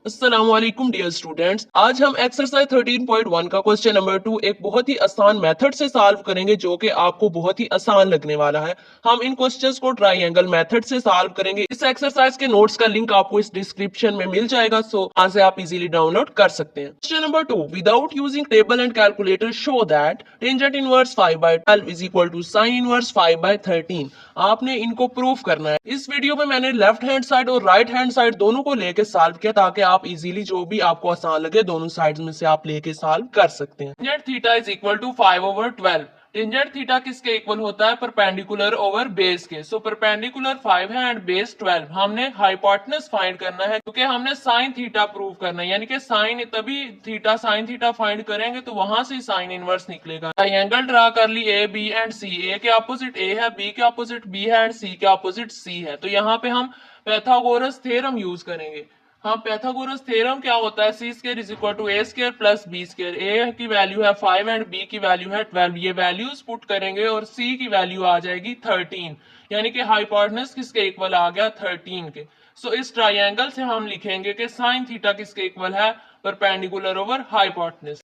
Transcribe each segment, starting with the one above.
अस्सलामुअलैकुम dear students, आज हम एक्सरसाइज 13.1 का क्वेश्चन नंबर 2 एक बहुत ही आसान मेथड से सॉल्व करेंगे जो कि आपको बहुत ही आसान लगने वाला है। हम इन क्वेश्चंस को ट्रायंगल मेथड से सॉल्व करेंगे। इस एक्सरसाइज के नोट्स का लिंक आपको इस डिस्क्रिप्शन में मिल जाएगा, सो वहां से आप इजीली डाउनलोड कर सकते हैं। Question number 2, without using table and calculator show that tangent inverse 5/12 is equal to sine inverse 5/13। आपने इनको प्रूफ करना है। इस वीडियो में मैंने लेफ्ट हैंड साइड और राइट हैंड साइड दोनों को लेके सॉल्व किया ताकि आप इजीली जो भी आपको आसान लगे दोनों साइड्स में से आप लेके सॉल्व कर सकते हैं। Tangent theta is equal to 5/12। Tangent theta किसके इक्वल होता है? परपेंडिकुलर ओवर बेस के। सो परपेंडिकुलर 5 है एंड बेस 12। हमने हाइपोटेनस फाइंड करना है क्योंकि हमने साइन थीटा प्रूव करना है, यानी कि साइन तभी थीटा साइन थीटा फाइंड करेंगे तो वहां से साइन इनवर्स निकलेगा। ट्रायंगल ड्रा कर ली ए बी एंड सी। ए के ऑपोजिट ए है, बी के ऑपोजिट बी है एंड सी के ऑपोजिट सी है। तो यहाँ पे हम पाइथागोरस थ्योरम यूज करेंगे। हाँ, पाइथागोरस थ्योरम क्या होता है? C square is equal to A square plus B square. A की वैल्यू है 5 एंड बी की वैल्यू है 12। ये वैल्यूज पुट करेंगे और सी की वैल्यू आ जाएगी 13, यानी कि हाइपोटेनस किसके इक्वल आ गया? 13 के। सो इस ट्रायंगल से हम लिखेंगे कि साइन थीटा किसके इक्वल है? Perpendicular over hypotenuse.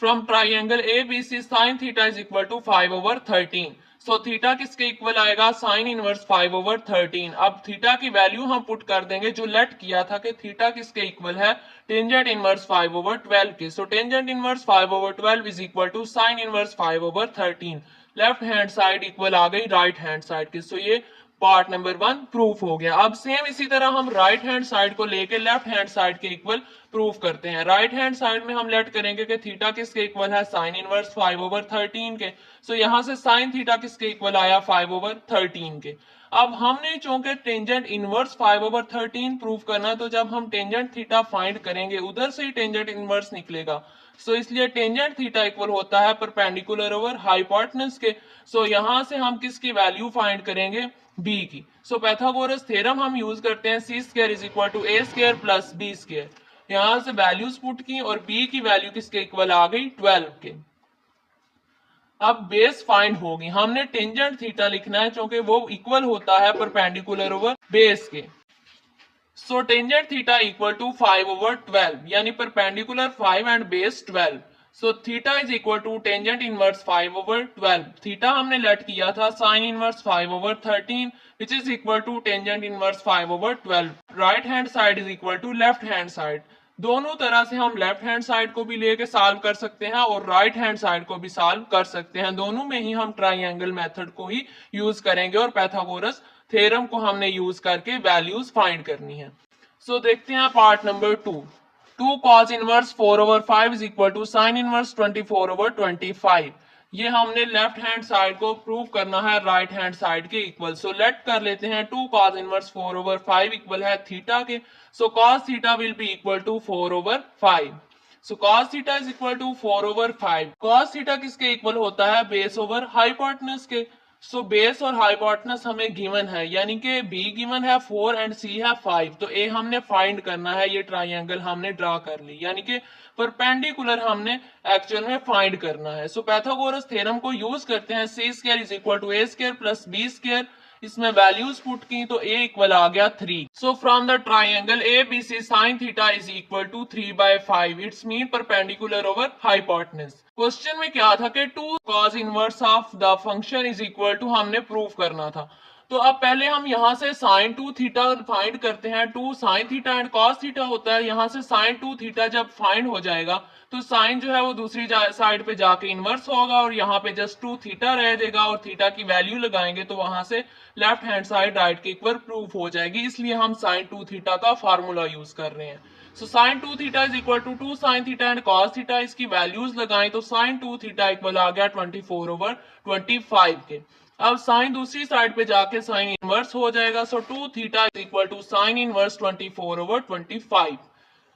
From triangle ABC sin theta is equal to 5/13। So theta किसके इक्वल आएगा? Sine inverse 5/13। अब थीटा की वैल्यू हम पुट कर देंगे जो लेट किया था कि थीटा किसके इक्वल है? टेंजेंट इनवर्स 5/12 के। So tangent inverse 5/12 is equal to sine inverse 5/13। Left hand side equal आ गई राइट हैंड साइड की। सो ये पार्ट नंबर 1 प्रूफ हो गया। अब सेम इसी तरह हम राइट हैंड साइड को लेके लेफ्ट हैंड साइड के इक्वल प्रूफ करते हैं। राइट हैंड साइड में हम लेट करेंगे कि थीटा किसके इक्वल है? साइन इनवर्स 5/13 के। सो यहां से साइन थीटा किसके इक्वल आया? 5/13 के। अब हमने चूंकि टेंजेंट इनवर्स 5/13 प्रूफ करना है, तो जब हम टेंजेंट थीटा फाइंड करेंगे उधर से ही टेंजेंट इनवर्स निकलेगा। सो इसलिए टेंजेंट थीटा इक्वल होता है परपेंडिकुलर ओवर हाइपोटेनस के। सो यहां से हम किसकी वैल्यू फाइंड करेंगे? बी की। सो पाइथागोरस थ्योरम हम यूज करते हैं, C square is equal to A square plus B square. यहां से वैल्यूज पुट की और बी की वैल्यू किसके इक्वल आ गई? 12 के। अब बेस फाइंड होगी। हमने टेंजेंट थीटा लिखना है क्योंकि वो इक्वल होता है परपेंडिकुलर ओवर बेस के। So tangent theta equal to 5/12, यानी perpendicular 5 and base 12। So theta is equal to tangent inverse 5/12। Theta हमने लेट किया था sine inverse 5/13 which is equal to tangent inverse 5/12। Right hand side is equal to left hand side. दोनों तरह से हम left hand side को भी लेके सॉल्व कर सकते हैं और राइट हैंड साइड को भी सॉल्व कर सकते हैं। दोनों में ही हम ट्रायंगल मेथड को ही यूज करेंगे और पाइथागोरस थ्योरम को हमने यूज करके वैल्यूज फाइंड करनी है। सो देखते हैं part number 2। 2 cos inverse 4/5 is equal to sine inverse 24/25। ये हमने लेफ्ट हैंड साइड को प्रूव करना है राइट हैंड साइड के इक्वल। सो लेट कर लेते हैं 2 cos इनवर्स 4/5 इक्वल है थीटा के। So cos theta will be equal to 4/5। So cos theta is equal to 4/5। cos theta किसके इक्वल होता है? बेस ओवर हाइपोटेनस के। सो बेस और हाइपोटेनस हमें गिवन है, यानी कि बी गिवन है 4 एंड सी है 5। तो ए हमने फाइंड करना है। ये ट्रायंगल हमने ड्रा कर ली, यानी कि परपेंडिकुलर हमने एक्चुअल में फाइंड करना है। सो पाइथागोरस थ्योरम को यूज करते हैं। C square is equal to A square plus B square. इसमें वैल्यूज पुट की तो ए इक्वल आ गया 3। So from the triangle ABC sin theta is equal to 3/5। It's mean perpendicular over hypotenuse. Question में क्या था कि 2 cos inverse of the function is equal to हमने प्रूव करना था। तो अब पहले हम यहाँ से साइन 2 थीटा फाइंड करते हैं। 2 sine theta and cos theta होता है। यहाँ से साइन 2 थीटा जब फाइंड हो जाएगा तो साइन जो है वो दूसरी साइड पे जाके इनवर्स होगा और यहाँ पे जस्ट 2 थीटा रह जाएगा और थीटा की वैल्यू लगाएंगे तो वहां से लेफ्ट हैंड साइड राइट के इक्वल प्रूफ हो जाएगी। इसलिए हम साइन 2 थीटा का फार्मूला यूज कर रहे हैं। So sine 2 theta is equal to 2 sine theta and cos theta. इसकी वैल्यूज लगाएं तो साइन 2 थीटा इक्वल आ गया 24/25 के। अब साइन दूसरी साइड पे जाके साइन इनवर्स हो जाएगा। So 2 theta is equal to sine inverse 24/25।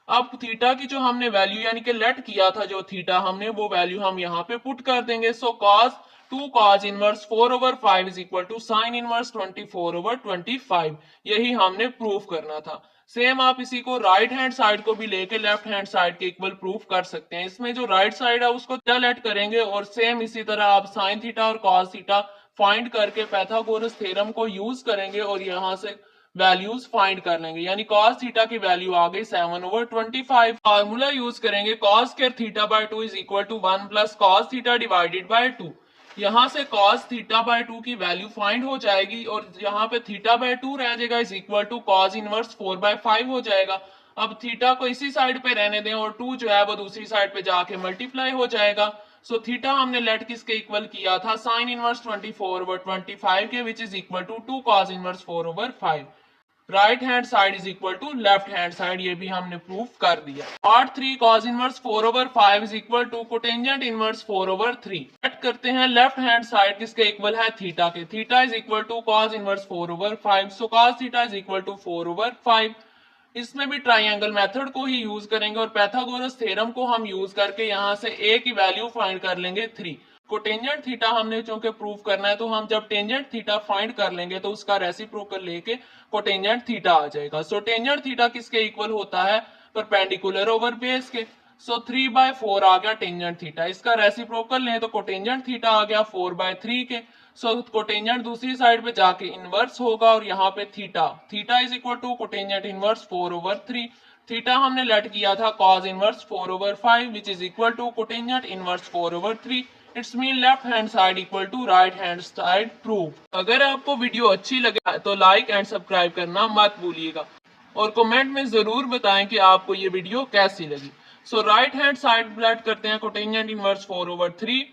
अब थीटा की जो हमने वैल्यू यानी कि लेट किया था जो थीटा हमने, वो वैल्यू हम यहाँ पे पुट कर देंगे। So cos 2 cos inverse 4/5 is equal to sine inverse 24/25। यही हमने प्रूफ करना था। सेम आप इसी को राइट हैंड साइड को भी लेके लेफ्ट हैंड साइड के इक्वल प्रूफ कर सकते हैं। इसमें जो राइट साइड है उसको थीटा लेट करेंगे और सेम इसी तरह आप साइन थीटा और cos थीटा फाइंड करके पाइथागोरस थ्योरम को यूज करेंगे और यहाँ से वैल्यूज फाइंड कर लेंगे, यानी cos थीटा की वैल्यू आ गई 7/25। फार्मूला यूज करेंगे cos square theta by 2 is equal to 1 plus cos theta divided by 2। यहाँ से cos थीटा बाय 2 की वैल्यू फाइंड हो जाएगी और यहाँ पे थीटा बाय 2 रह जाएगा is equal to cos inverse 4/5 हो जाएगा। अब थीटा को इसी साइड पे रहने दें और 2 जो है वो दूसरी साइड पे जाके मल्टीप्लाई हो जाएगा। सो थीटा हमने लेट किसके इक्वल किया था, साइन इनवर्स 24/25 के, which is equal to 2 cos inverse 4/5। Right hand side is equal to left hand side, ये भी हमने प्रूफ कर दिया। Part 3 cos inverse 4/5 is equal to cotangent inverse 4/3। Set करते हैं लेफ्ट हैंड साइड किसके इक्वल है, थीटा के। Theta is equal to cos inverse 4/5, so cos theta is equal to 4/5। इसमें भी ट्राइंगल मेथड को ही यूज करेंगे और पैथागोरस थ्योरम को हम यूज करके यहाँ से a की वैल्यू फाइंड कर लेंगे 3। कोटेंजेंट थीटा हमने चूंकि प्रूव करना है, तो हम जब टेंजेंट थीटा फाइंड कर लेंगे तो उसका रेसिप्रोकल लेके कोटेंजेंट थीटा आ जाएगा। सो टेंजेंट थीटा किसके इक्वल होता है, परपेंडिकुलर ओवर बेस के। सो 3/4 आ गया टेंजेंट थीटा। इसका रेसिप्रोकल लें तो कोटेंजेंट थीटा आ गया 4/3 के। सो कोटेंजेंट दूसरी साइड पे जाके इनवर्स होगा और यहाँ पे theta is equal to cotangent inverse 4/3। Theta हमने लेट किया था cos inverse 4/5 which is equal to cotangent inverse 4/3। It's mean left hand side equal to right hand side proof. अगर आपको वीडियो अच्छी लगे तो लाइक एंड सब्सक्राइब करना मत भूलिएगा और कमेंट में जरूर बताएं कि आपको ये वीडियो कैसी लगी। सो राइट हैंड साइड लेट करते हैं कोटेंजेंट इनवर्स 4/3।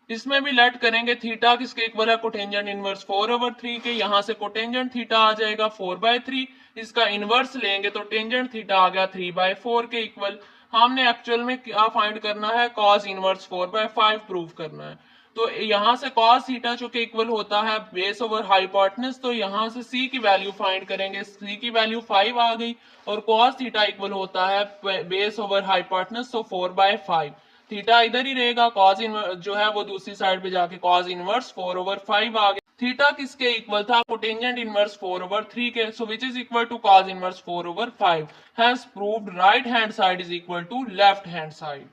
इसमें भी लेट करेंगे थीटा किसके इक्वल है, कोटेंजेंट इनवर्स 4/3 के। यहाँ से कोटेंजेंट थीटा आ जाएगा 4/3। इसका इनवर्स लेंगे तो टेंजेंट थीटा आ गया 3/4 के इक्वल। हमने एक्चुअल में क्या फाइंड करना है, cos इनवर्स 4/5 प्रूव करना है। तो यहाँ से cos थीटा जो कि इक्वल होता है बेस ओवर हाइपोटेनस, तो यहाँ से c की वैल्यू फाइंड करेंगे। c की वैल्यू 5 आ गई और cos थीटा इक्वल होता है बेस ओवर हाइपोटेनस, तो 4/5। थीटा इधर ही रहेगा, cos इनवर्स जो है वो दूसरी साइड पे जाके cos इनवर्स 4/5 आ गया। थीटा किसके इक्वल था, कोटेंजेंट इनवर्स 4/3 के। So which is equal to cos inverse 4/5। Hence proved right hand side is equal to left hand side.